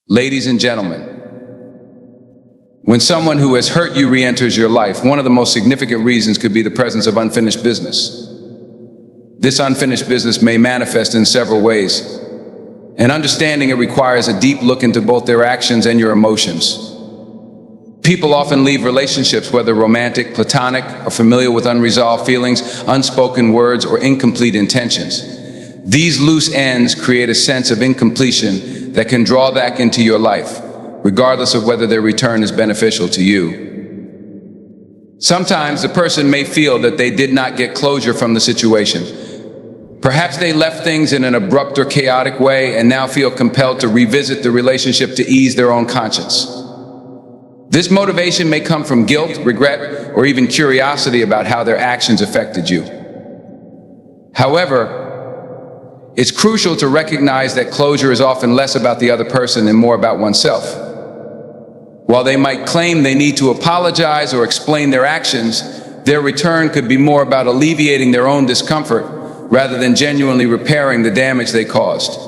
Ladies and gentlemen, when someone who has hurt you re-enters your life, one of the most significant reasons could be the presence of unfinished business. This unfinished business may manifest in several ways, and understanding it requires a deep look into both their actions and your emotions. People often leave relationships, whether romantic, platonic, or familial, with unresolved feelings, unspoken words, or incomplete intentions. These loose ends create a sense of incompletion that can draw back into your life, regardless of whether their return is beneficial to you. Sometimes the person may feel that they did not get closure from the situation. Perhaps they left things in an abrupt or chaotic way and now feel compelled to revisit the relationship to ease their own conscience. This motivation may come from guilt, regret, or even curiosity about how their actions affected you. However, it's crucial to recognize that closure is often less about the other person and more about oneself. While they might claim they need to apologize or explain their actions, their return could be more about alleviating their own discomfort rather than genuinely repairing the damage they caused.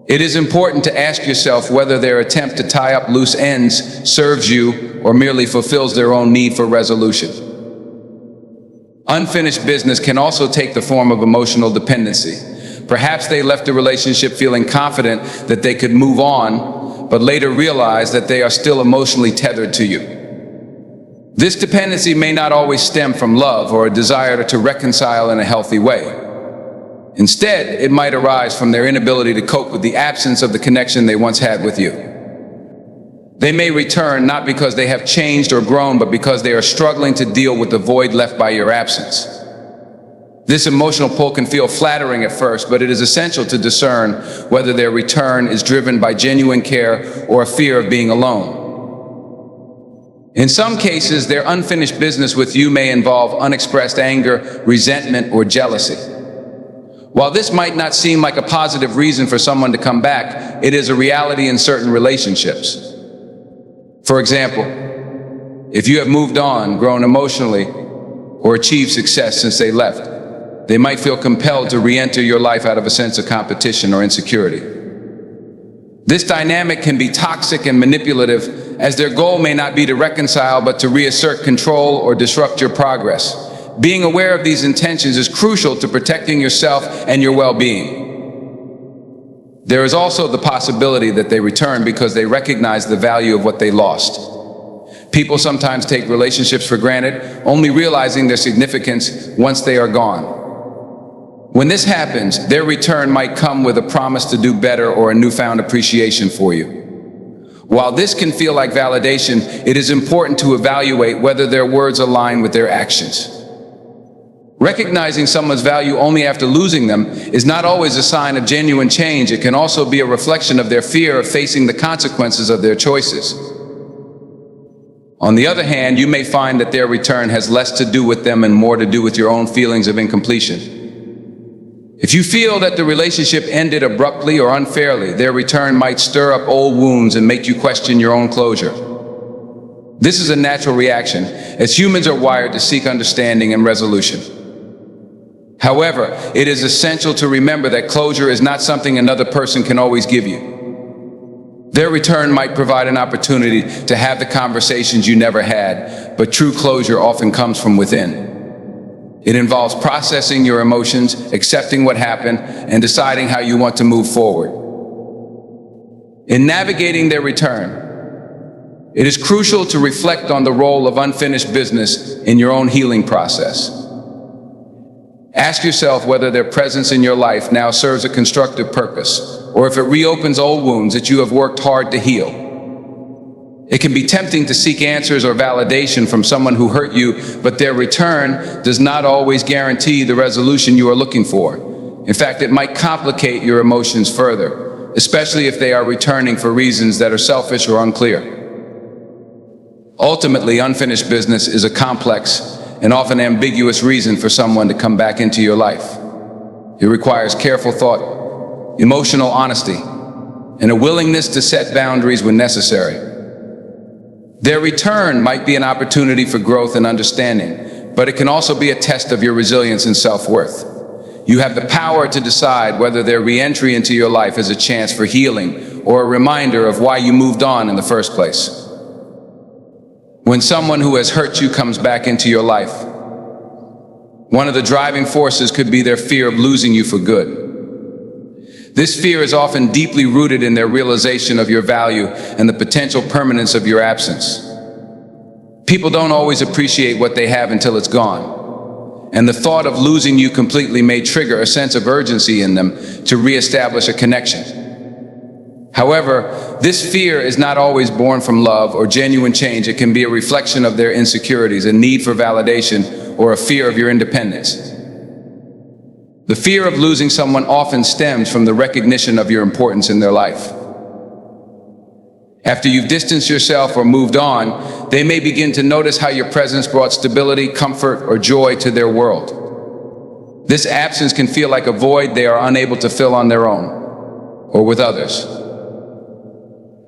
It is important to ask yourself whether their attempt to tie up loose ends serves you or merely fulfills their own need for resolution. Unfinished business can also take the form of emotional dependency. Perhaps they left the relationship feeling confident that they could move on, but later realized that they are still emotionally tethered to you. This dependency may not always stem from love or a desire to reconcile in a healthy way. Instead, it might arise from their inability to cope with the absence of the connection they once had with you. They may return not because they have changed or grown, but because they are struggling to deal with the void left by your absence. This emotional pull can feel flattering at first, but it is essential to discern whether their return is driven by genuine care or a fear of being alone. In some cases, their unfinished business with you may involve unexpressed anger, resentment, or jealousy. While this might not seem like a positive reason for someone to come back, it is a reality in certain relationships. For example, if you have moved on, grown emotionally, or achieved success since they left, they might feel compelled to re-enter your life out of a sense of competition or insecurity. This dynamic can be toxic and manipulative, as their goal may not be to reconcile, but to reassert control or disrupt your progress. Being aware of these intentions is crucial to protecting yourself and your well-being. There is also the possibility that they return because they recognize the value of what they lost. People sometimes take relationships for granted, only realizing their significance once they are gone. When this happens, their return might come with a promise to do better or a newfound appreciation for you. While this can feel like validation, it is important to evaluate whether their words align with their actions. Recognizing someone's value only after losing them is not always a sign of genuine change. It can also be a reflection of their fear of facing the consequences of their choices. On the other hand, you may find that their return has less to do with them and more to do with your own feelings of incompletion. If you feel that the relationship ended abruptly or unfairly, their return might stir up old wounds and make you question your own closure. This is a natural reaction, as humans are wired to seek understanding and resolution. However, it is essential to remember that closure is not something another person can always give you. Their return might provide an opportunity to have the conversations you never had, but true closure often comes from within. It involves processing your emotions, accepting what happened, and deciding how you want to move forward. In navigating their return, it is crucial to reflect on the role of unfinished business in your own healing process. Ask yourself whether their presence in your life now serves a constructive purpose, or if it reopens old wounds that you have worked hard to heal. It can be tempting to seek answers or validation from someone who hurt you, but their return does not always guarantee the resolution you are looking for. In fact, it might complicate your emotions further, especially if they are returning for reasons that are selfish or unclear. Ultimately, unfinished business is a complex and often ambiguous reason for someone to come back into your life. It requires careful thought, emotional honesty, and a willingness to set boundaries when necessary. Their return might be an opportunity for growth and understanding, but it can also be a test of your resilience and self-worth. You have the power to decide whether their re-entry into your life is a chance for healing or a reminder of why you moved on in the first place. When someone who has hurt you comes back into your life, one of the driving forces could be their fear of losing you for good. This fear is often deeply rooted in their realization of your value and the potential permanence of your absence. People don't always appreciate what they have until it's gone, and the thought of losing you completely may trigger a sense of urgency in them to reestablish a connection. However, this fear is not always born from love or genuine change. It can be a reflection of their insecurities, a need for validation, or a fear of your independence. The fear of losing someone often stems from the recognition of your importance in their life. After you've distanced yourself or moved on, they may begin to notice how your presence brought stability, comfort, or joy to their world. This absence can feel like a void they are unable to fill on their own or with others.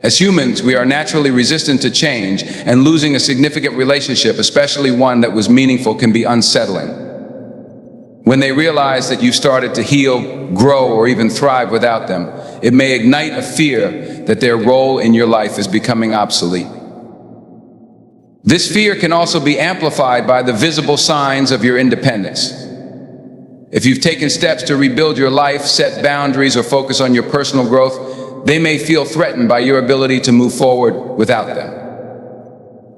As humans, we are naturally resistant to change, and losing a significant relationship, especially one that was meaningful, can be unsettling. When they realize that you've started to heal, grow, or even thrive without them, it may ignite a fear that their role in your life is becoming obsolete. This fear can also be amplified by the visible signs of your independence. If you've taken steps to rebuild your life, set boundaries, or focus on your personal growth, they may feel threatened by your ability to move forward without them.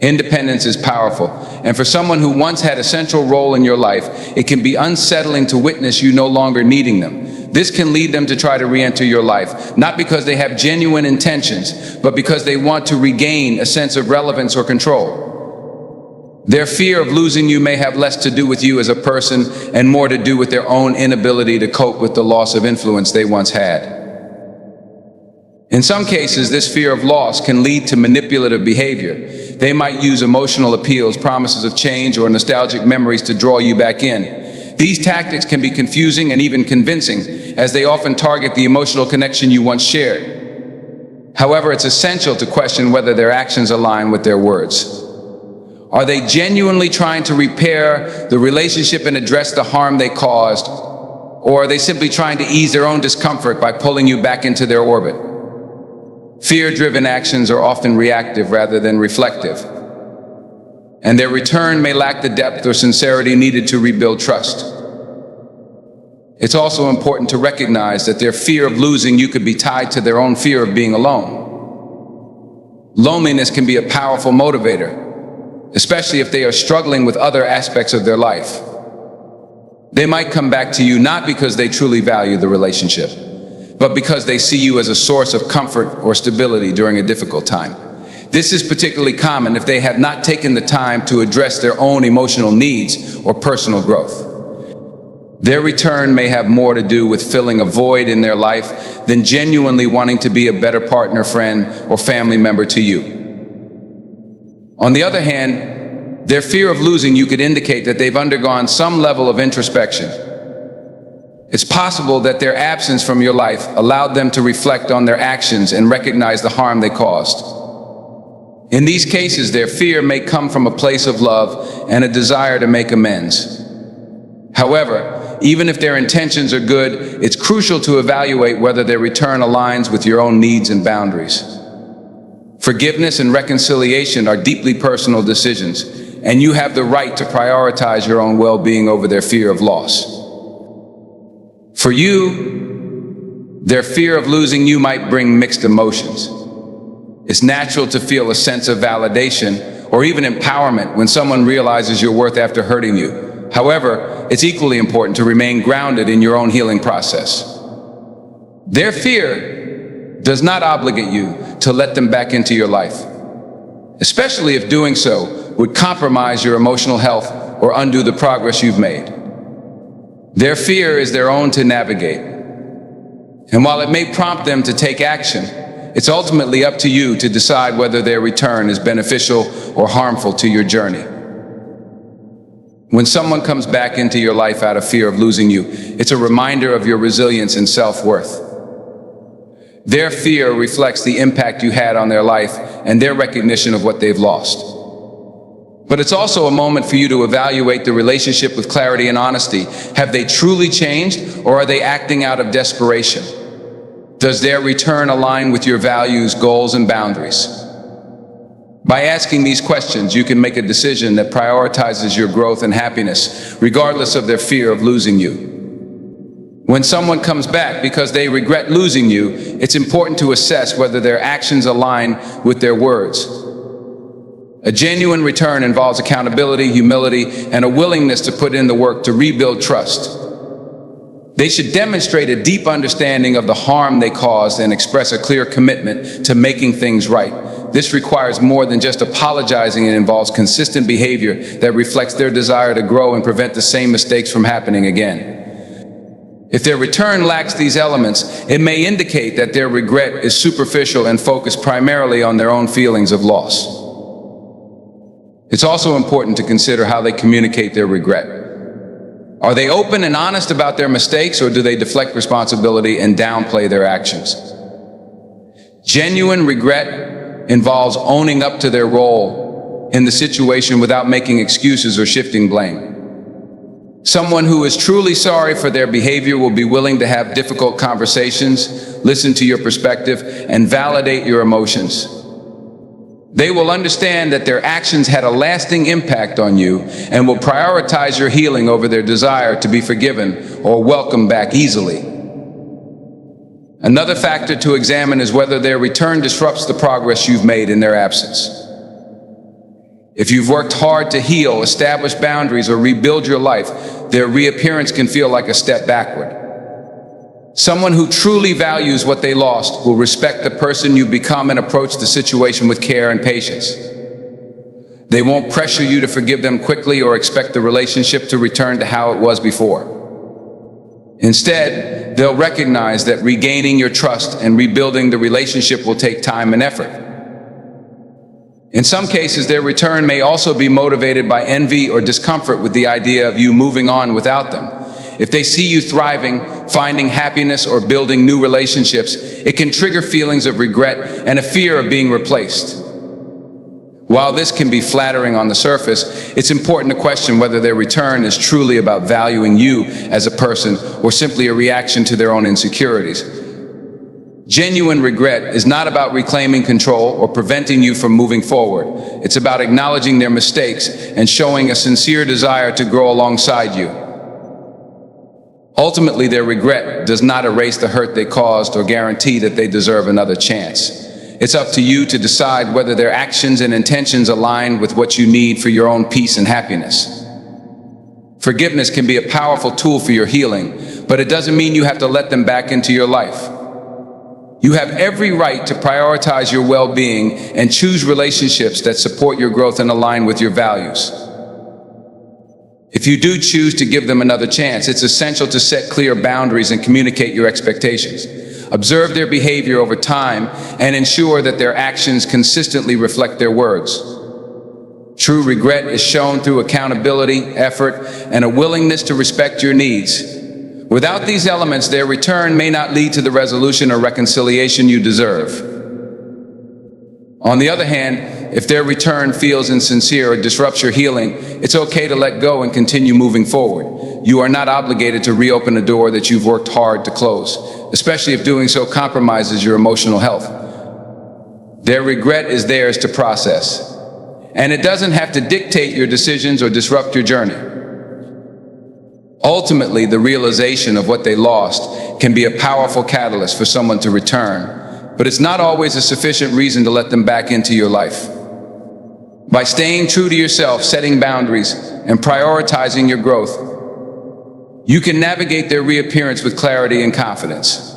Independence is powerful, and for someone who once had a central role in your life, it can be unsettling to witness you no longer needing them. This can lead them to try to re-enter your life, not because they have genuine intentions, but because they want to regain a sense of relevance or control. Their fear of losing you may have less to do with you as a person and more to do with their own inability to cope with the loss of influence they once had. In some cases, this fear of loss can lead to manipulative behavior. They might use emotional appeals, promises of change, or nostalgic memories to draw you back in. These tactics can be confusing and even convincing, as they often target the emotional connection you once shared. However, it's essential to question whether their actions align with their words. Are they genuinely trying to repair the relationship and address the harm they caused, or are they simply trying to ease their own discomfort by pulling you back into their orbit? Fear-driven actions are often reactive rather than reflective, and their return may lack the depth or sincerity needed to rebuild trust. It's also important to recognize that their fear of losing you could be tied to their own fear of being alone. Loneliness can be a powerful motivator, especially if they are struggling with other aspects of their life. They might come back to you not because they truly value the relationship, but because they see you as a source of comfort or stability during a difficult time. This is particularly common if they have not taken the time to address their own emotional needs or personal growth. Their return may have more to do with filling a void in their life than genuinely wanting to be a better partner, friend, or family member to you. On the other hand, their fear of losing you could indicate that they've undergone some level of introspection. It's possible that their absence from your life allowed them to reflect on their actions and recognize the harm they caused. In these cases, their fear may come from a place of love and a desire to make amends. However, even if their intentions are good, it's crucial to evaluate whether their return aligns with your own needs and boundaries. Forgiveness and reconciliation are deeply personal decisions, and you have the right to prioritize your own well-being over their fear of loss. For you, their fear of losing you might bring mixed emotions. It's natural to feel a sense of validation or even empowerment when someone realizes your worth after hurting you. However, it's equally important to remain grounded in your own healing process. Their fear does not obligate you to let them back into your life, especially if doing so would compromise your emotional health or undo the progress you've made. Their fear is their own to navigate, and while it may prompt them to take action, it's ultimately up to you to decide whether their return is beneficial or harmful to your journey. When someone comes back into your life out of fear of losing you, it's a reminder of your resilience and self-worth. Their fear reflects the impact you had on their life and their recognition of what they've lost. But it's also a moment for you to evaluate the relationship with clarity and honesty. Have they truly changed, or are they acting out of desperation? Does their return align with your values, goals, and boundaries? By asking these questions, you can make a decision that prioritizes your growth and happiness, regardless of their fear of losing you. When someone comes back because they regret losing you, it's important to assess whether their actions align with their words. A genuine return involves accountability, humility, and a willingness to put in the work to rebuild trust. They should demonstrate a deep understanding of the harm they caused and express a clear commitment to making things right. This requires more than just apologizing. It involves consistent behavior that reflects their desire to grow and prevent the same mistakes from happening again. If their return lacks these elements, it may indicate that their regret is superficial and focused primarily on their own feelings of loss. It's also important to consider how they communicate their regret. Are they open and honest about their mistakes, or do they deflect responsibility and downplay their actions? Genuine regret involves owning up to their role in the situation without making excuses or shifting blame. Someone who is truly sorry for their behavior will be willing to have difficult conversations, listen to your perspective, and validate your emotions. They will understand that their actions had a lasting impact on you and will prioritize your healing over their desire to be forgiven or welcomed back easily. Another factor to examine is whether their return disrupts the progress you've made in their absence. If you've worked hard to heal, establish boundaries, or rebuild your life, their reappearance can feel like a step backward. Someone who truly values what they lost will respect the person you become and approach the situation with care and patience. They won't pressure you to forgive them quickly or expect the relationship to return to how it was before. Instead, they'll recognize that regaining your trust and rebuilding the relationship will take time and effort. In some cases, their return may also be motivated by envy or discomfort with the idea of you moving on without them. If they see you thriving, finding happiness, or building new relationships, it can trigger feelings of regret and a fear of being replaced. While this can be flattering on the surface, it's important to question whether their return is truly about valuing you as a person or simply a reaction to their own insecurities. Genuine regret is not about reclaiming control or preventing you from moving forward. It's about acknowledging their mistakes and showing a sincere desire to grow alongside you. Ultimately, their regret does not erase the hurt they caused or guarantee that they deserve another chance. It's up to you to decide whether their actions and intentions align with what you need for your own peace and happiness. Forgiveness can be a powerful tool for your healing, but it doesn't mean you have to let them back into your life. You have every right to prioritize your well-being and choose relationships that support your growth and align with your values. If you do choose to give them another chance, it's essential to set clear boundaries and communicate your expectations. Observe their behavior over time and ensure that their actions consistently reflect their words. True regret is shown through accountability, effort, and a willingness to respect your needs. Without these elements, their return may not lead to the resolution or reconciliation you deserve. On the other hand, if their return feels insincere or disrupts your healing, it's okay to let go and continue moving forward. You are not obligated to reopen a door that you've worked hard to close, especially if doing so compromises your emotional health. Their regret is theirs to process, and it doesn't have to dictate your decisions or disrupt your journey. Ultimately, the realization of what they lost can be a powerful catalyst for someone to return, but it's not always a sufficient reason to let them back into your life. By staying true to yourself, setting boundaries, and prioritizing your growth, you can navigate their reappearance with clarity and confidence.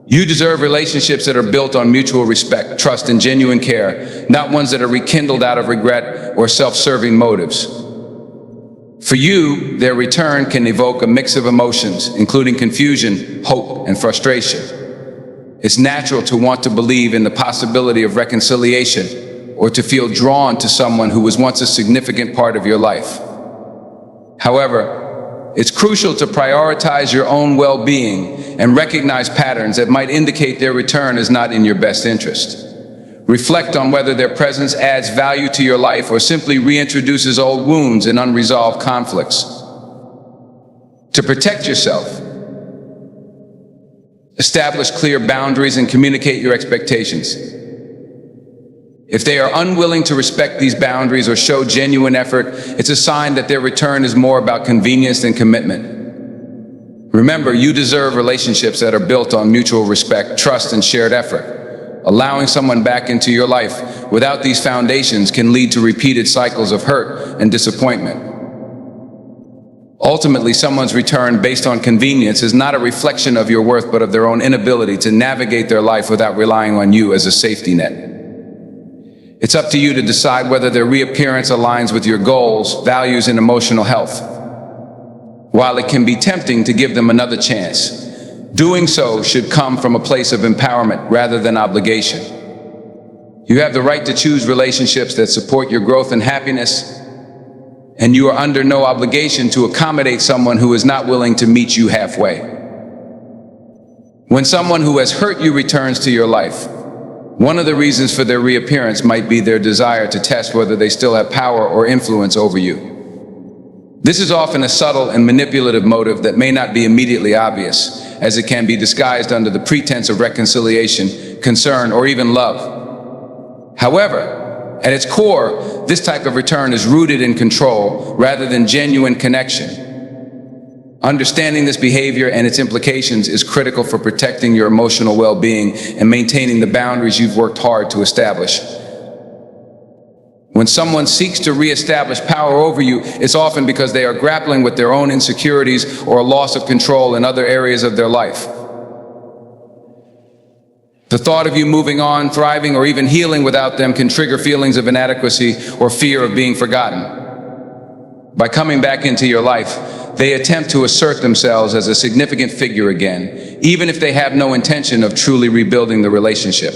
You deserve relationships that are built on mutual respect, trust, and genuine care, not ones that are rekindled out of regret or self-serving motives. For you, their return can evoke a mix of emotions, including confusion, hope, and frustration. It's natural to want to believe in the possibility of reconciliation or to feel drawn to someone who was once a significant part of your life. However, it's crucial to prioritize your own well-being and recognize patterns that might indicate their return is not in your best interest. Reflect on whether their presence adds value to your life or simply reintroduces old wounds and unresolved conflicts. To protect yourself, Establish clear boundaries and communicate your expectations. If they are unwilling to respect these boundaries or show genuine effort, it's a sign that their return is more about convenience than commitment. Remember, you deserve relationships that are built on mutual respect, trust, and shared effort. Allowing someone back into your life without these foundations can lead to repeated cycles of hurt and disappointment. Ultimately, someone's return based on convenience is not a reflection of your worth, but of their own inability to navigate their life without relying on you as a safety net. It's up to you to decide whether their reappearance aligns with your goals, values, and emotional health. While it can be tempting to give them another chance, doing so should come from a place of empowerment rather than obligation. You have the right to choose relationships that support your growth and happiness, and you are under no obligation to accommodate someone who is not willing to meet you halfway. When someone who has hurt you returns to your life, one of the reasons for their reappearance might be their desire to test whether they still have power or influence over you. This is often a subtle and manipulative motive that may not be immediately obvious, as it can be disguised under the pretense of reconciliation, concern, or even love. However, at its core, this type of return is rooted in control rather than genuine connection. Understanding this behavior and its implications is critical for protecting your emotional well-being and maintaining the boundaries you've worked hard to establish. When someone seeks to reestablish power over you, it's often because they are grappling with their own insecurities or a loss of control in other areas of their life. The thought of you moving on, thriving, or even healing without them can trigger feelings of inadequacy or fear of being forgotten. By coming back into your life, they attempt to assert themselves as a significant figure again, even if they have no intention of truly rebuilding the relationship.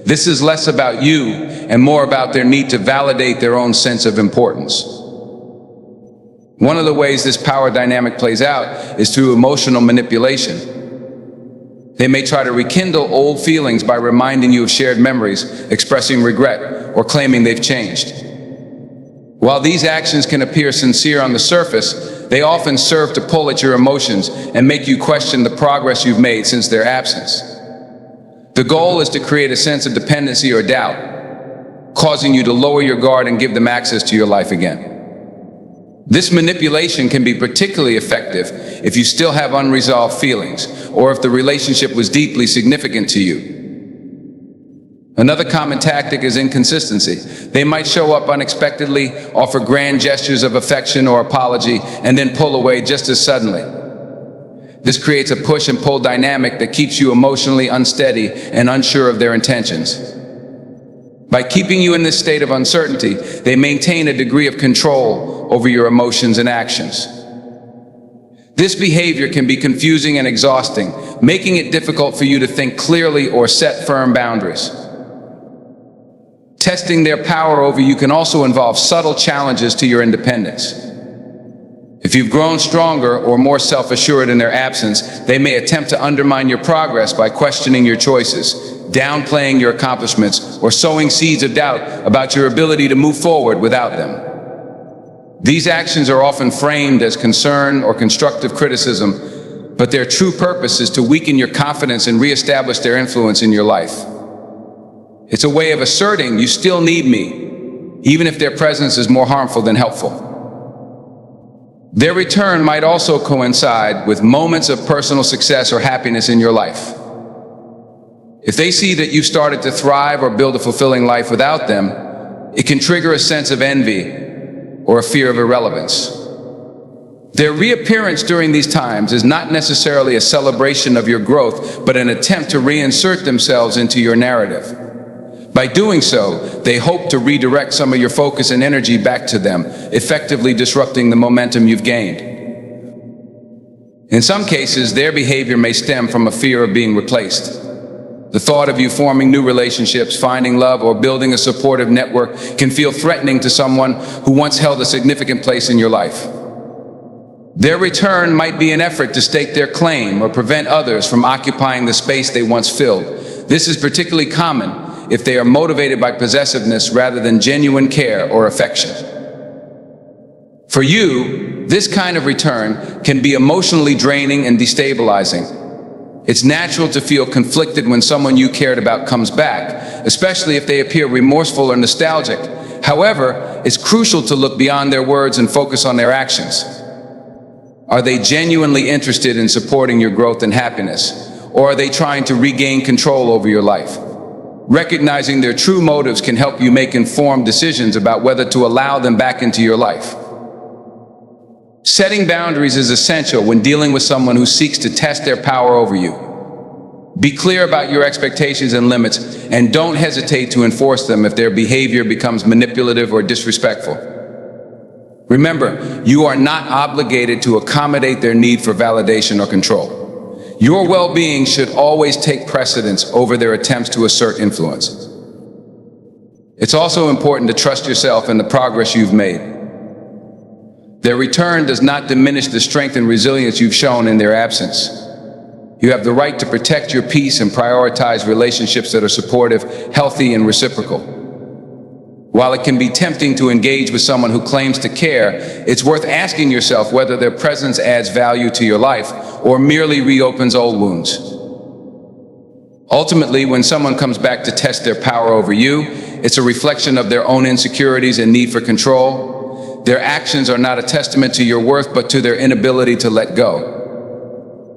This is less about you and more about their need to validate their own sense of importance. One of the ways this power dynamic plays out is through emotional manipulation. They may try to rekindle old feelings by reminding you of shared memories, expressing regret, or claiming they've changed. While these actions can appear sincere on the surface, they often serve to pull at your emotions and make you question the progress you've made since their absence. The goal is to create a sense of dependency or doubt, causing you to lower your guard and give them access to your life again. This manipulation can be particularly effective if you still have unresolved feelings or if the relationship was deeply significant to you. Another common tactic is inconsistency. They might show up unexpectedly, offer grand gestures of affection or apology, and then pull away just as suddenly. This creates a push and pull dynamic that keeps you emotionally unsteady and unsure of their intentions. By keeping you in this state of uncertainty, they maintain a degree of control over your emotions and actions. This behavior can be confusing and exhausting, making it difficult for you to think clearly or set firm boundaries. Testing their power over you can also involve subtle challenges to your independence. If you've grown stronger or more self-assured in their absence, they may attempt to undermine your progress by questioning your choices, downplaying your accomplishments, or sowing seeds of doubt about your ability to move forward without them. These actions are often framed as concern or constructive criticism, but their true purpose is to weaken your confidence and reestablish their influence in your life. It's a way of asserting you still need me, even if their presence is more harmful than helpful. Their return might also coincide with moments of personal success or happiness in your life. If they see that you've started to thrive or build a fulfilling life without them, it can trigger a sense of envy or a fear of irrelevance. Their reappearance during these times is not necessarily a celebration of your growth, but an attempt to reinsert themselves into your narrative. By doing so, they hope to redirect some of your focus and energy back to them, effectively disrupting the momentum you've gained. In some cases, their behavior may stem from a fear of being replaced. The thought of you forming new relationships, finding love, or building a supportive network can feel threatening to someone who once held a significant place in your life. Their return might be an effort to stake their claim or prevent others from occupying the space they once filled. This is particularly common if they are motivated by possessiveness rather than genuine care or affection. For you, this kind of return can be emotionally draining and destabilizing. It's natural to feel conflicted when someone you cared about comes back, especially if they appear remorseful or nostalgic. However, it's crucial to look beyond their words and focus on their actions. Are they genuinely interested in supporting your growth and happiness, or are they trying to regain control over your life? Recognizing their true motives can help you make informed decisions about whether to allow them back into your life. Setting boundaries is essential when dealing with someone who seeks to test their power over you. Be clear about your expectations and limits, and don't hesitate to enforce them if their behavior becomes manipulative or disrespectful. Remember, you are not obligated to accommodate their need for validation or control. Your well-being should always take precedence over their attempts to assert influence. It's also important to trust yourself and the progress you've made. Their return does not diminish the strength and resilience you've shown in their absence. You have the right to protect your peace and prioritize relationships that are supportive, healthy, and reciprocal. While it can be tempting to engage with someone who claims to care, it's worth asking yourself whether their presence adds value to your life or merely reopens old wounds. Ultimately, when someone comes back to test their power over you, it's a reflection of their own insecurities and need for control. Their actions are not a testament to your worth, but to their inability to let go.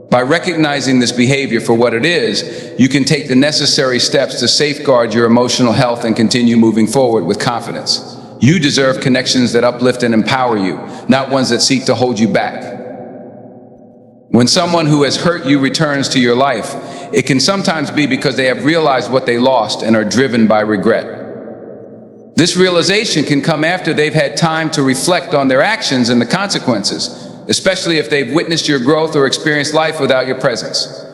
By recognizing this behavior for what it is, you can take the necessary steps to safeguard your emotional health and continue moving forward with confidence. You deserve connections that uplift and empower you, not ones that seek to hold you back. When someone who has hurt you returns to your life, it can sometimes be because they have realized what they lost and are driven by regret. This realization can come after they've had time to reflect on their actions and the consequences, especially if they've witnessed your growth or experienced life without your presence.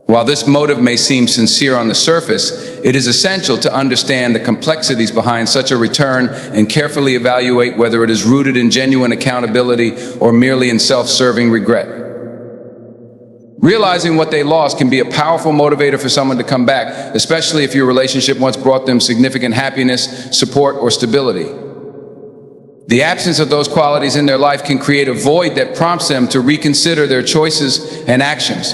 While this motive may seem sincere on the surface, it is essential to understand the complexities behind such a return and carefully evaluate whether it is rooted in genuine accountability or merely in self-serving regret. Realizing what they lost can be a powerful motivator for someone to come back, especially if your relationship once brought them significant happiness, support, or stability. The absence of those qualities in their life can create a void that prompts them to reconsider their choices and actions.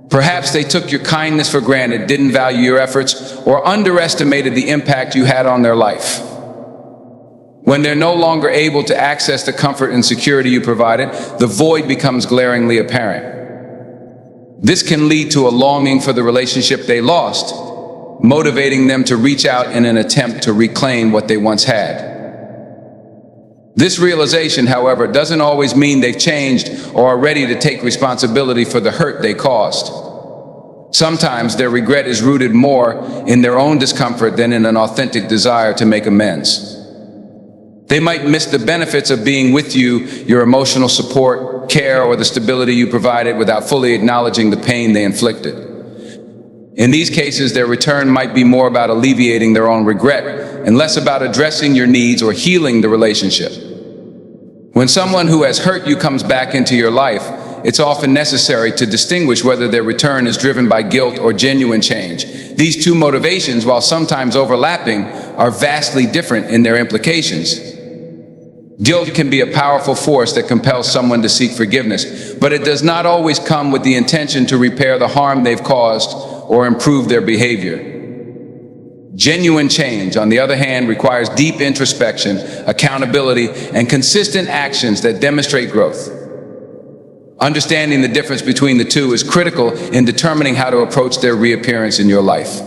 Perhaps they took your kindness for granted, didn't value your efforts, or underestimated the impact you had on their life. When they're no longer able to access the comfort and security you provided, the void becomes glaringly apparent. This can lead to a longing for the relationship they lost, motivating them to reach out in an attempt to reclaim what they once had. This realization, however, doesn't always mean they've changed or are ready to take responsibility for the hurt they caused. Sometimes their regret is rooted more in their own discomfort than in an authentic desire to make amends. They might miss the benefits of being with you, your emotional support, care, or the stability you provided without fully acknowledging the pain they inflicted. In these cases, their return might be more about alleviating their own regret and less about addressing your needs or healing the relationship. When someone who has hurt you comes back into your life, it's often necessary to distinguish whether their return is driven by guilt or genuine change. These two motivations, while sometimes overlapping, are vastly different in their implications. Guilt can be a powerful force that compels someone to seek forgiveness, but it does not always come with the intention to repair the harm they've caused or improve their behavior. Genuine change, on the other hand, requires deep introspection, accountability, and consistent actions that demonstrate growth. Understanding the difference between the two is critical in determining how to approach their reappearance in your life.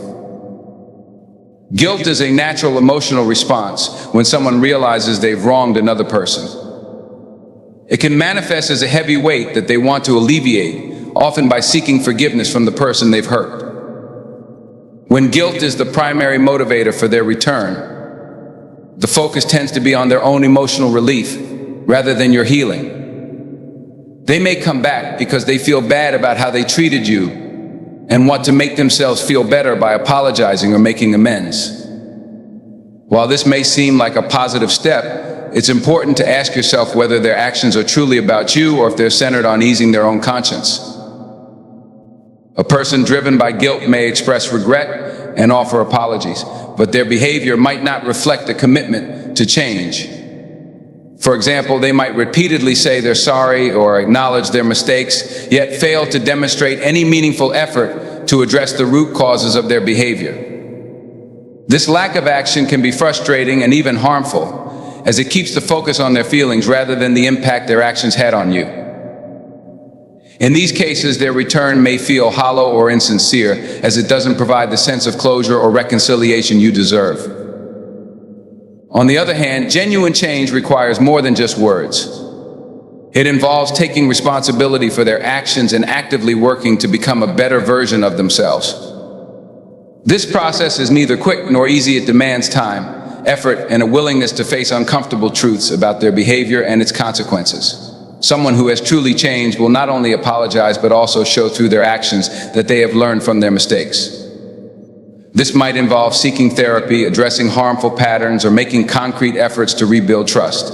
Guilt is a natural emotional response when someone realizes they've wronged another person. It can manifest as a heavy weight that they want to alleviate, often by seeking forgiveness from the person they've hurt. When guilt is the primary motivator for their return, the focus tends to be on their own emotional relief rather than your healing. They may come back because they feel bad about how they treated you and want to make themselves feel better by apologizing or making amends. While this may seem like a positive step, it's important to ask yourself whether their actions are truly about you or if they're centered on easing their own conscience. A person driven by guilt may express regret and offer apologies, but their behavior might not reflect a commitment to change. For example, they might repeatedly say they're sorry or acknowledge their mistakes, yet fail to demonstrate any meaningful effort to address the root causes of their behavior. This lack of action can be frustrating and even harmful, as it keeps the focus on their feelings rather than the impact their actions had on you. In these cases, their return may feel hollow or insincere, as it doesn't provide the sense of closure or reconciliation you deserve. On the other hand, genuine change requires more than just words. It involves taking responsibility for their actions and actively working to become a better version of themselves. This process is neither quick nor easy. It demands time, effort, and a willingness to face uncomfortable truths about their behavior and its consequences. Someone who has truly changed will not only apologize but also show through their actions that they have learned from their mistakes. This might involve seeking therapy, addressing harmful patterns, or making concrete efforts to rebuild trust.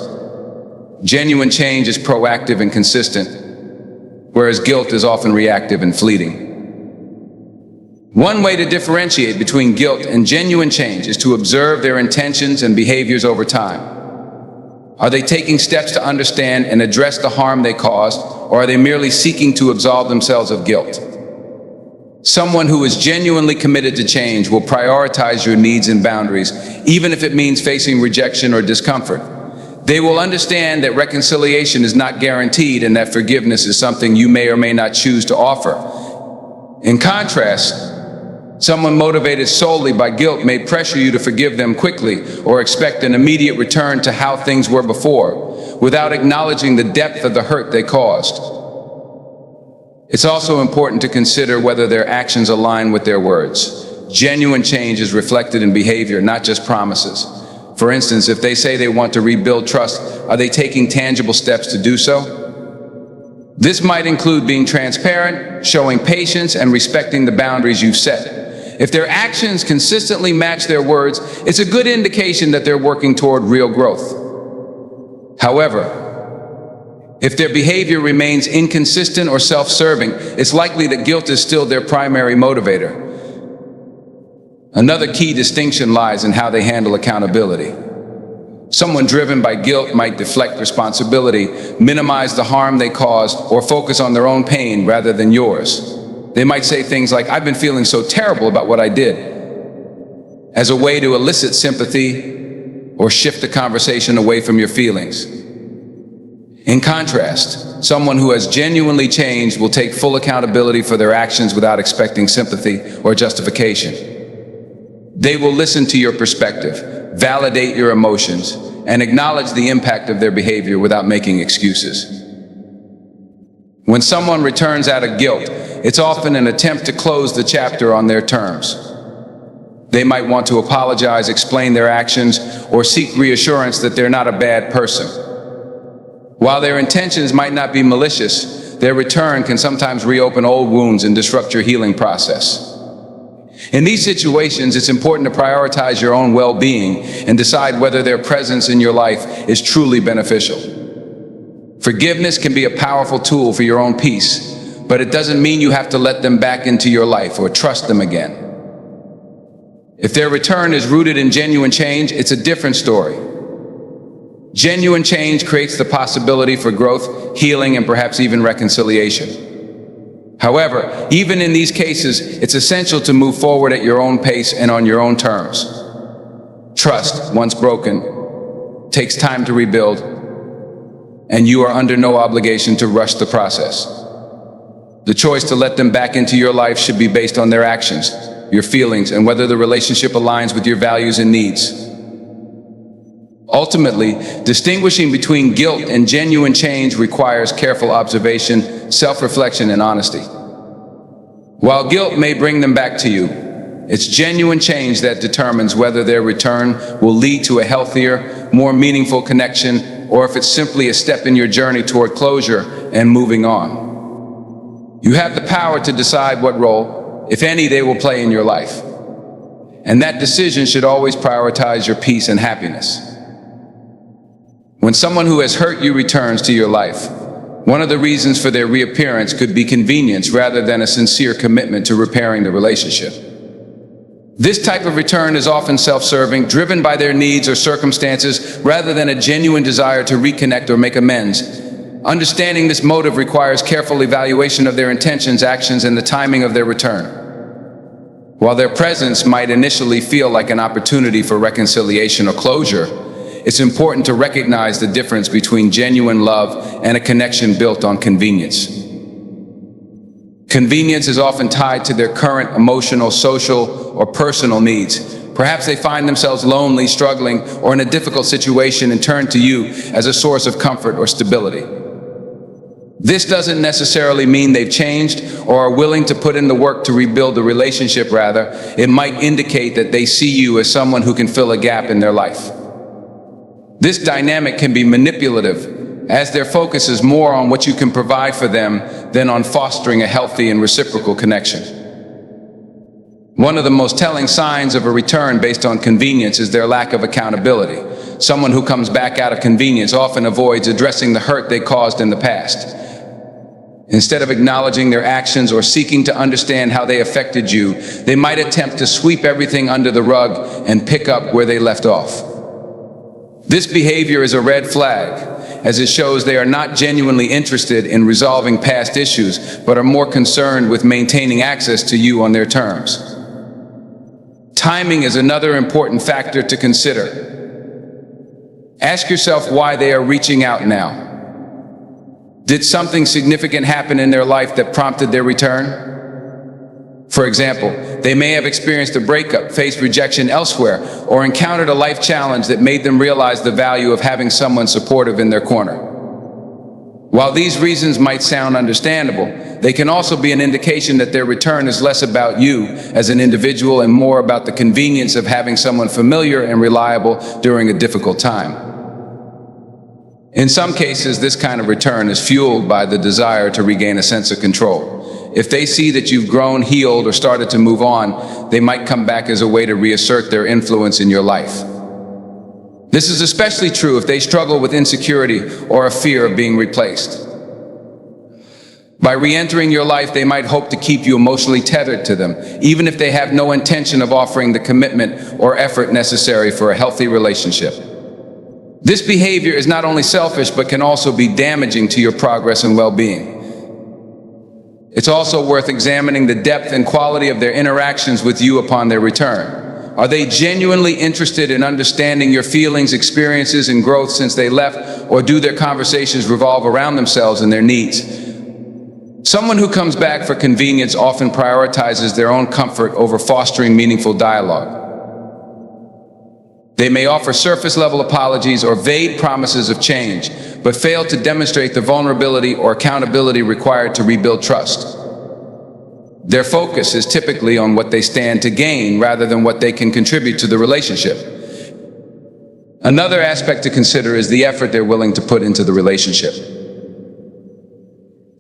Genuine change is proactive and consistent, whereas guilt is often reactive and fleeting. One way to differentiate between guilt and genuine change is to observe their intentions and behaviors over time. Are they taking steps to understand and address the harm they caused, or are they merely seeking to absolve themselves of guilt? Someone who is genuinely committed to change will prioritize your needs and boundaries, even if it means facing rejection or discomfort. They will understand that reconciliation is not guaranteed and that forgiveness is something you may or may not choose to offer. In contrast, someone motivated solely by guilt may pressure you to forgive them quickly or expect an immediate return to how things were before, without acknowledging the depth of the hurt they caused. It's also important to consider whether their actions align with their words. Genuine change is reflected in behavior, not just promises. For instance, if they say they want to rebuild trust, are they taking tangible steps to do so? This might include being transparent, showing patience, and respecting the boundaries you've set. If their actions consistently match their words, it's a good indication that they're working toward real growth. However, if their behavior remains inconsistent or self-serving, it's likely that guilt is still their primary motivator. Another key distinction lies in how they handle accountability. Someone driven by guilt might deflect responsibility, minimize the harm they caused, or focus on their own pain rather than yours. They might say things like, "I've been feeling so terrible about what I did," as a way to elicit sympathy or shift the conversation away from your feelings. In contrast, someone who has genuinely changed will take full accountability for their actions without expecting sympathy or justification. They will listen to your perspective, validate your emotions, and acknowledge the impact of their behavior without making excuses. When someone returns out of guilt, it's often an attempt to close the chapter on their terms. They might want to apologize, explain their actions, or seek reassurance that they're not a bad person. While their intentions might not be malicious, their return can sometimes reopen old wounds and disrupt your healing process. In these situations, it's important to prioritize your own well-being and decide whether their presence in your life is truly beneficial. Forgiveness can be a powerful tool for your own peace, but it doesn't mean you have to let them back into your life or trust them again. If their return is rooted in genuine change, it's a different story. Genuine change creates the possibility for growth, healing, and perhaps even reconciliation. However, even in these cases, it's essential to move forward at your own pace and on your own terms. Trust, once broken, takes time to rebuild, and you are under no obligation to rush the process. The choice to let them back into your life should be based on their actions, your feelings, and whether the relationship aligns with your values and needs. Ultimately, distinguishing between guilt and genuine change requires careful observation, self-reflection, and honesty. While guilt may bring them back to you, it's genuine change that determines whether their return will lead to a healthier, more meaningful connection, or if it's simply a step in your journey toward closure and moving on. You have the power to decide what role, if any, they will play in your life. And that decision should always prioritize your peace and happiness. When someone who has hurt you returns to your life, one of the reasons for their reappearance could be convenience rather than a sincere commitment to repairing the relationship. This type of return is often self-serving, driven by their needs or circumstances, rather than a genuine desire to reconnect or make amends. Understanding this motive requires careful evaluation of their intentions, actions, and the timing of their return. While their presence might initially feel like an opportunity for reconciliation or closure, it's important to recognize the difference between genuine love and a connection built on convenience. Convenience is often tied to their current emotional, social, or personal needs. Perhaps they find themselves lonely, struggling, or in a difficult situation and turn to you as a source of comfort or stability. This doesn't necessarily mean they've changed or are willing to put in the work to rebuild the relationship. Rather, it might indicate that they see you as someone who can fill a gap in their life. This dynamic can be manipulative, as their focus is more on what you can provide for them than on fostering a healthy and reciprocal connection. One of the most telling signs of a return based on convenience is their lack of accountability. Someone who comes back out of convenience often avoids addressing the hurt they caused in the past. Instead of acknowledging their actions or seeking to understand how they affected you, they might attempt to sweep everything under the rug and pick up where they left off. This behavior is a red flag, as it shows they are not genuinely interested in resolving past issues, but are more concerned with maintaining access to you on their terms. Timing is another important factor to consider. Ask yourself why they are reaching out now. Did something significant happen in their life that prompted their return? For example, they may have experienced a breakup, faced rejection elsewhere, or encountered a life challenge that made them realize the value of having someone supportive in their corner. While these reasons might sound understandable, they can also be an indication that their return is less about you as an individual and more about the convenience of having someone familiar and reliable during a difficult time. In some cases, this kind of return is fueled by the desire to regain a sense of control. If they see that you've grown, healed, or started to move on, they might come back as a way to reassert their influence in your life. This is especially true if they struggle with insecurity or a fear of being replaced. By re-entering your life, they might hope to keep you emotionally tethered to them, even if they have no intention of offering the commitment or effort necessary for a healthy relationship. This behavior is not only selfish, but can also be damaging to your progress and well-being. It's also worth examining the depth and quality of their interactions with you upon their return. Are they genuinely interested in understanding your feelings, experiences, and growth since they left, or do their conversations revolve around themselves and their needs? Someone who comes back for convenience often prioritizes their own comfort over fostering meaningful dialogue. They may offer surface-level apologies or vague promises of change, but fail to demonstrate the vulnerability or accountability required to rebuild trust. Their focus is typically on what they stand to gain rather than what they can contribute to the relationship. Another aspect to consider is the effort they're willing to put into the relationship.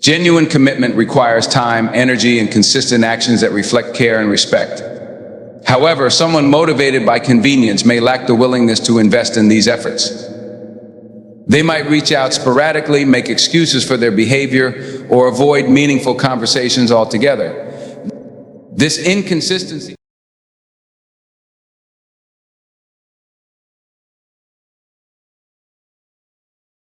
Genuine commitment requires time, energy, and consistent actions that reflect care and respect. However, someone motivated by convenience may lack the willingness to invest in these efforts. They might reach out sporadically, make excuses for their behavior, or avoid meaningful conversations altogether. This inconsistency